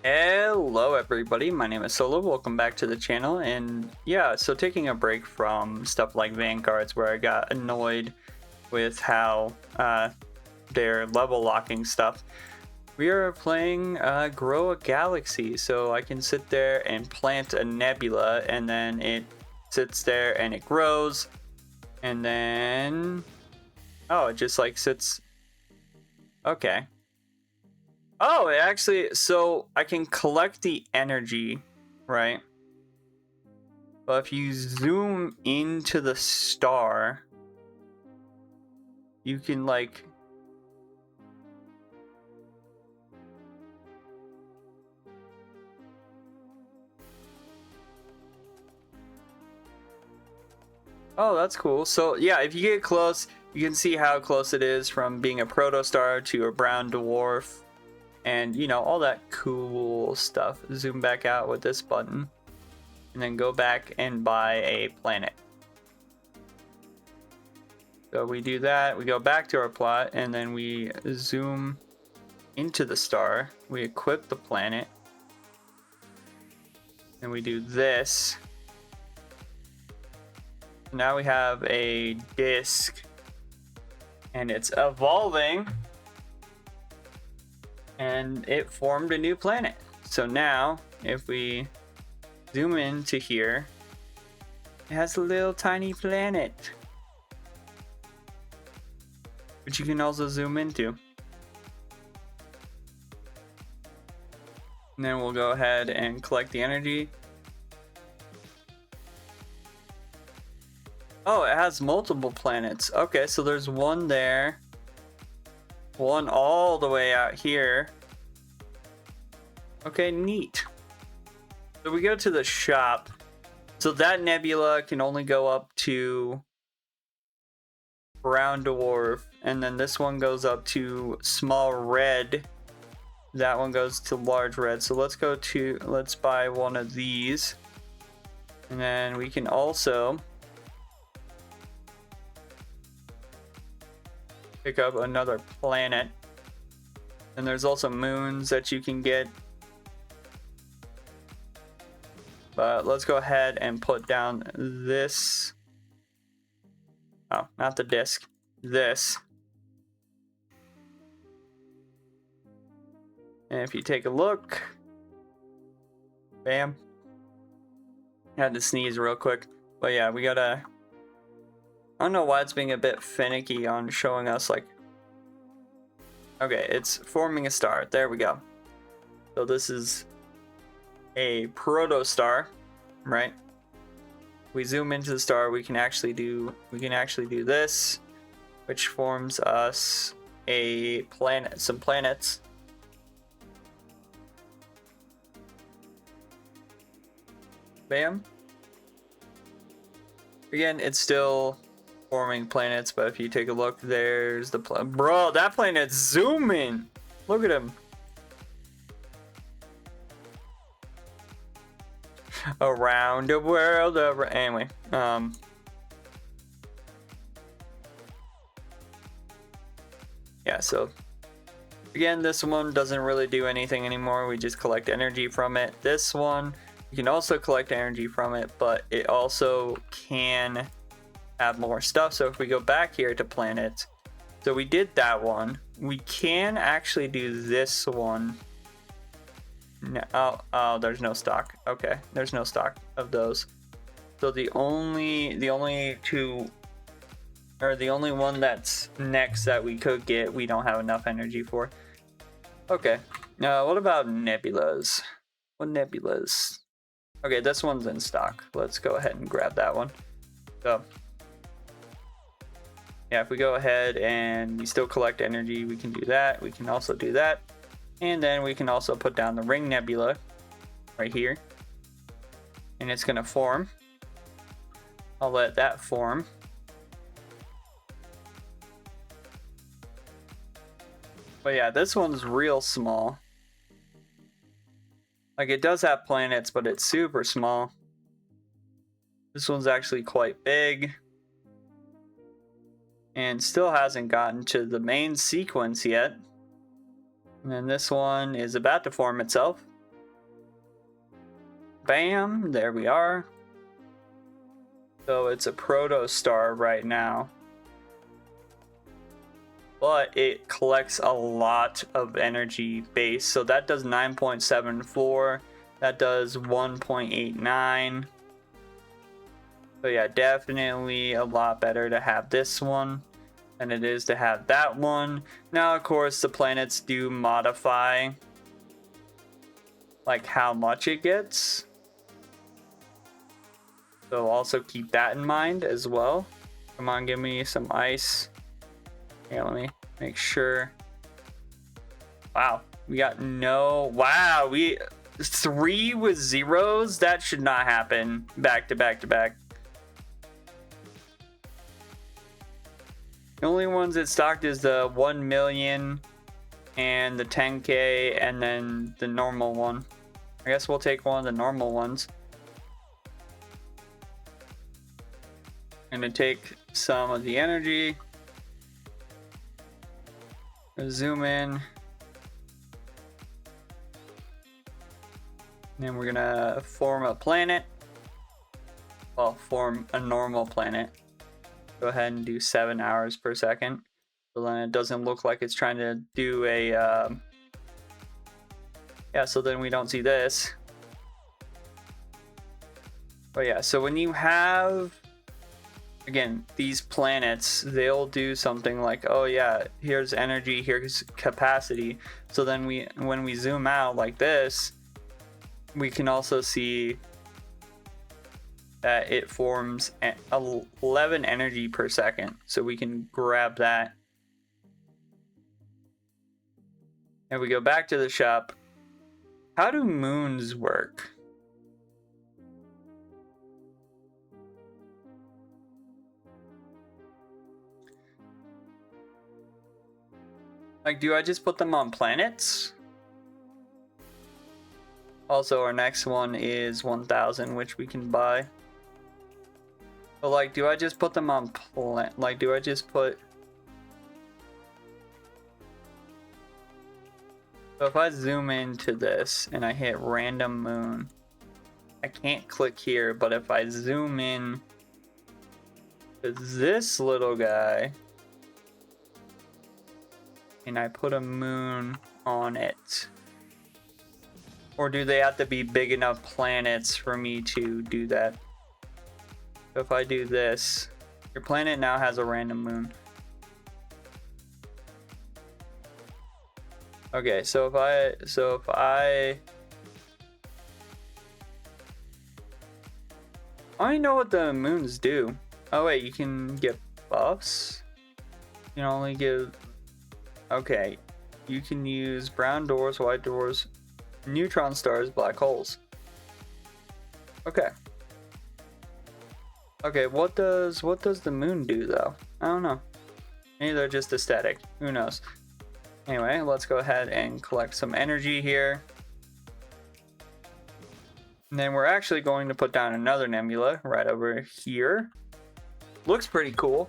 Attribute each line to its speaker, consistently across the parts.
Speaker 1: Hello everybody, my name is Solo, welcome back to the channel. And yeah, so taking a break from stuff like Vanguards where I got annoyed with how they're level locking stuff, we are playing Grow a Galaxy. So I can sit there and plant a nebula and then it sits there and it grows, and then it just like sits. Okay. Oh, it actually, so I can collect the energy, right? But if you zoom into the star, you can like... Oh, that's cool. So yeah, if you get close, you can see how close it is from being a protostar to a brown dwarf. And, you know, all that cool stuff. Zoom back out with this button. And then go back and buy a planet. So we do that. We go back to our plot. And then we zoom into the star. We equip the planet. And we do this. Now we have a disk. And it's evolving. And it formed a new planet. So now, if we zoom into here, it has a little tiny planet, which you can also zoom into. And then we'll go ahead and collect the energy. Oh, it has multiple planets. Okay, so there's one there. One all the way out here. Okay, neat. So we go to the shop. So that nebula can only go up to brown dwarf, and then this one goes up to small red. That one goes to large red. So let's buy one of these. And then we can also pick up another planet. And there's also moons that you can get. But let's go ahead and put down this. Oh, not the disk. This. And if you take a look. Bam. I had to sneeze real quick. But yeah, we gotta... I don't know why it's being a bit finicky on showing us, like... Okay, it's forming a star. There we go. So this is a protostar, right? We zoom into the star, we can actually do this, which forms us a planet, some planets. Bam. Again, it's still forming planets, but if you take a look, there's the bro, that planet's zooming. Look at him. Around the world over. Anyway, yeah, so again, this one doesn't really do anything anymore. We just collect energy from it. This one, you can also collect energy from it, but it also can have more stuff. So if we go back here to planets, so we did that one. We can actually do this one. No, oh, there's no stock. Okay, there's no stock of those. So the only one that's next that we could get, we don't have enough energy for. Okay, what about nebulas? What nebulas? Okay, this one's in stock. Let's go ahead and grab that one. So yeah, if we go ahead and we still collect energy, we can do that. We can also do that. And then we can also put down the ring nebula right here. And it's going to form. I'll let that form. But yeah, this one's real small. Like, it does have planets, but it's super small. This one's actually quite big. And still hasn't gotten to the main sequence yet. And then this one is about to form itself. Bam, there we are. So it's a protostar right now. But it collects a lot of energy base. So that does 9.74. That does 1.89. So yeah, definitely a lot better to have this one than it is to have that one. Now, of course, the planets do modify like how much it gets. So also keep that in mind as well. Come on, give me some ice. Yeah, let me make sure. Wow, we got no. Wow, we 3 with zeros. That should not happen back to back to back. The only ones that stocked is the 1 million and the 10K and then the normal one. I guess we'll take one of the normal ones. I'm gonna take some of the energy. Zoom in. And then we're gonna form a planet. Well, form a normal planet. Go ahead and do 7 hours per second. So then it doesn't look like it's trying to do a... yeah, so then we don't see this. But yeah, so when you have... Again, these planets, they'll do something like, oh yeah, here's energy, here's capacity. So then when we zoom out like this, we can also see that it forms 11 energy per second. So we can grab that. And we go back to the shop. How do moons work? Like, do I just put them on planets? Also, our next one is 1,000, which we can buy. But like, do I just put them on like, do I just put... So if I zoom into this and I hit random moon, I can't click here, but if I zoom in to this little guy, and I put a moon on it. Or do they have to be big enough planets for me to do that? So if I do this, your planet now has a random moon. Okay, so if I don't know what the moons do. Oh wait, you can get buffs? You can only give... Okay, you can use brown dwarfs, white dwarfs, neutron stars, black holes. Okay. Okay, what does the moon do though? I don't know. Maybe they're just aesthetic. Who knows? Anyway, let's go ahead and collect some energy here. And then we're actually going to put down another nebula right over here. Looks pretty cool.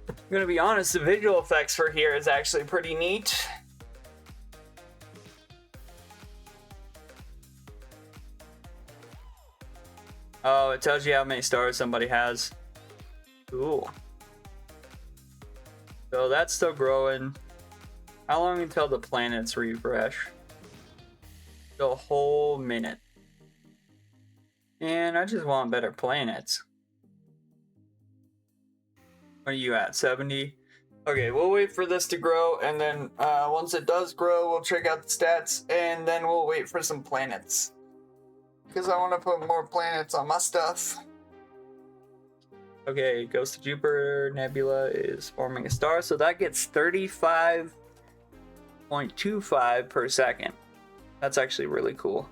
Speaker 1: I'm gonna be honest, the visual effects for here is actually pretty neat. Oh, it tells you how many stars somebody has. Cool. So that's still growing. How long until the planets refresh? A whole minute. And I just want better planets. What are you at, 70? Okay, we'll wait for this to grow, and then once it does grow, we'll check out the stats, and then we'll wait for some planets. Because I want to put more planets on my stuff. Okay, Ghost of Jupiter Nebula is forming a star, so that gets 35.25 per second. That's actually really cool.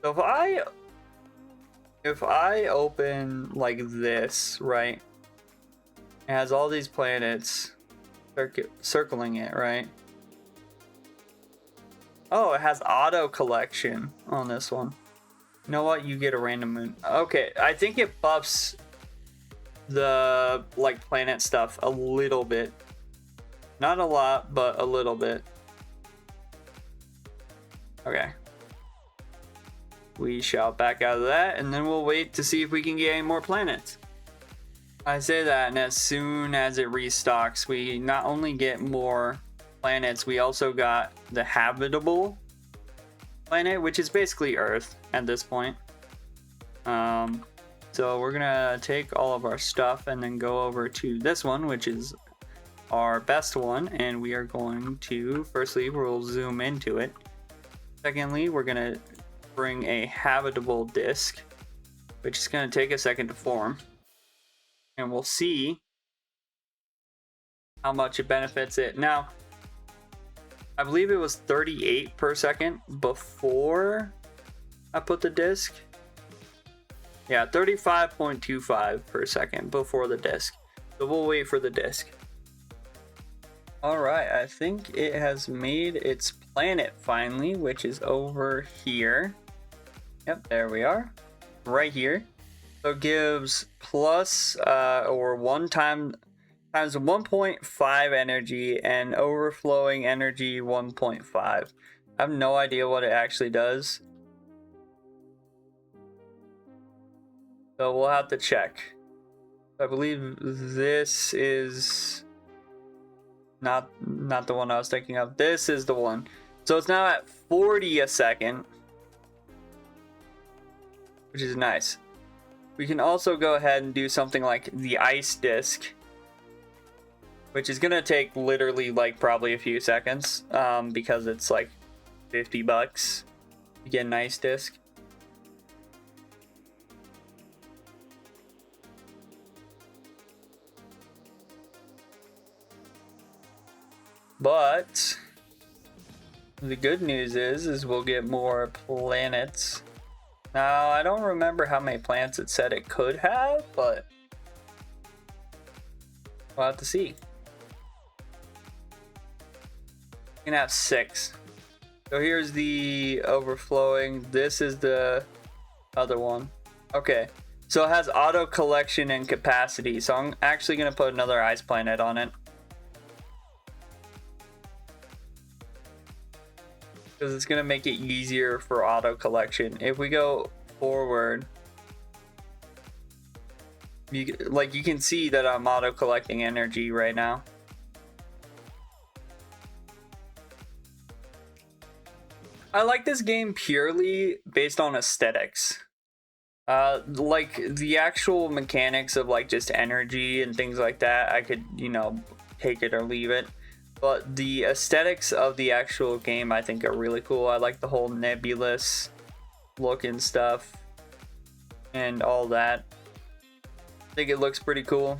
Speaker 1: So if I open like this, right? It has all these planets circling it, right? Oh, it has auto collection on this one. You know what? You get a random moon. Okay, I think it buffs the like planet stuff a little bit. Not a lot, but a little bit. Okay. We shall back out of that, and then we'll wait to see if we can get any more planets. I say that, and as soon as it restocks, we not only get more planets, we also got the habitable planet, which is basically Earth at this point. So we're gonna take all of our stuff and then go over to this one, which is our best one, and we are going to, firstly, we'll zoom into it. Secondly, we're gonna bring a habitable disk, which is gonna take a second to form, and we'll see how much it benefits it. Now, I believe it was 38 per second before I put the disk. Yeah, 35.25 per second before the disk. So we'll wait for the disk. Alright, I think it has made its planet finally, which is over here. Yep, there we are. Right here. So it gives plus or 1 times 1.5 energy and overflowing energy 1.5. I have no idea what it actually does. So we'll have to check. I believe this is not the one I was thinking of. This is the one. So it's now at 40 a second, which is nice. We can also go ahead and do something like the ice disc, which is gonna take literally like probably a few seconds, because it's like $50 to get an ice disc. But the good news is we'll get more planets. Now, I don't remember how many planets it said it could have, but we'll have to see. You can have 6. So here's the overflowing. This is the other one. Okay, so it has auto collection and capacity. So I'm actually going to put another ice planet on it, because it's going to make it easier for auto collection. If we go forward, you can see that I'm auto collecting energy right now. I like this game purely based on aesthetics. Like the actual mechanics of like just energy and things like that, I could, take it or leave it. But the aesthetics of the actual game, I think, are really cool. I like the whole nebulous look and stuff and all that. I think it looks pretty cool.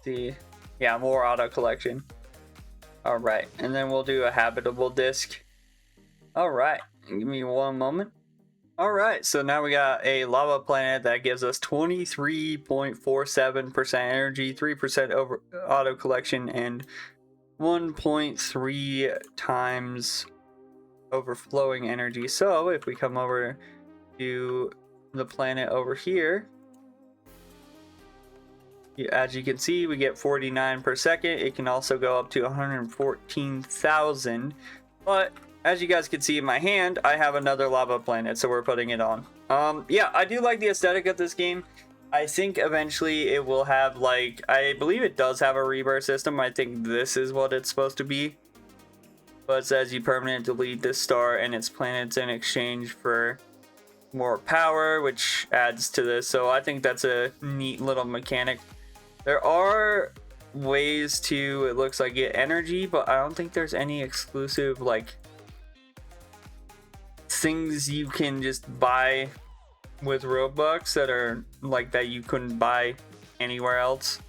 Speaker 1: See, yeah, more auto collection. All right, and then we'll do a habitable disk. All right, give me one moment. All right, so now we got a lava planet that gives us 23.47% energy, 3% over auto collection, and 1.3 times overflowing energy. So if we come over to the planet over here, as you can see, we get 49 per second. It can also go up to 114,000, but as you guys can see in my hand, I have another lava planet, so we're putting it on. Yeah, I do like the aesthetic of this game. I think eventually it will have, like, I believe it does have a rebirth system. I think this is what it's supposed to be. But it says you permanently delete this star and its planets in exchange for more power, which adds to this. So I think that's a neat little mechanic. There are ways to, it looks like, get energy, but I don't think there's any exclusive, like, things you can just buy with Robux that are like that you couldn't buy anywhere else,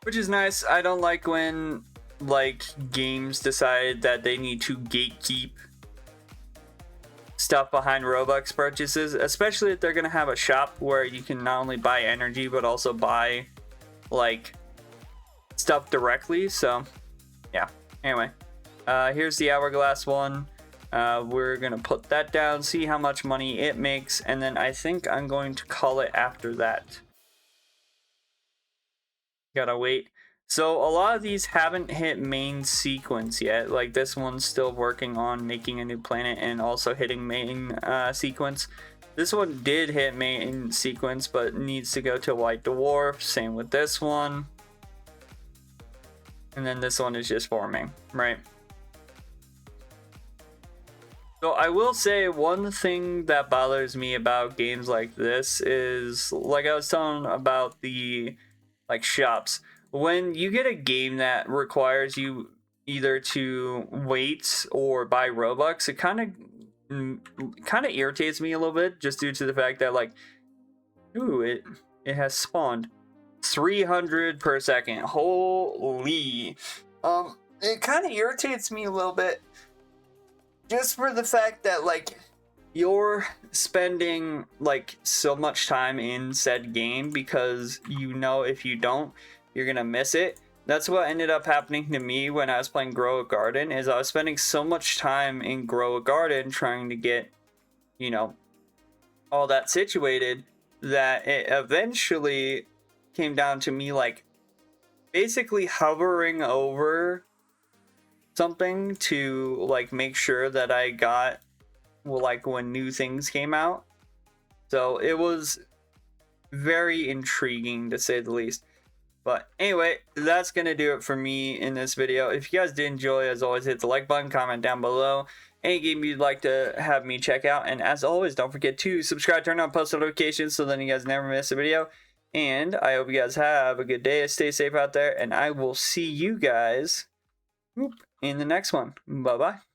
Speaker 1: which is nice. I don't like when like games decide that they need to gatekeep stuff behind Robux purchases, especially if they're gonna have a shop where you can not only buy energy but also buy like stuff directly. So yeah, anyway, here's the hourglass one. We're gonna put that down, see how much money it makes, and then I think I'm going to call it after that. Gotta wait. So a lot of these haven't hit main sequence yet. Like this one's still working on making a new planet and also hitting main sequence. This one did hit main sequence, but needs to go to white dwarf. Same with this one. And then this one is just forming, right? So I will say one thing that bothers me about games like this is, like I was telling about the like shops. When you get a game that requires you either to wait or buy Robux, it kind of irritates me a little bit, just due to the fact that like, ooh, it has spawned 300 per second. Holy, it kind of irritates me a little bit, just for the fact that like you're spending like so much time in said game because you know if you don't, you're gonna miss it. That's what ended up happening to me when I was playing Grow a Garden, is I was spending so much time in Grow a Garden trying to get, you know, all that situated, that it eventually came down to me like basically hovering over something to like make sure that I got, well, like when new things came out. So it was very intriguing to say the least. But anyway, that's gonna do it for me in this video. If you guys did enjoy, as always, hit the like button, comment down below any game you'd like to have me check out, and as always, don't forget to subscribe, turn on post notifications so then you guys never miss a video. And I hope you guys have a good day, stay safe out there, and I will see you guys in the next one. Bye bye.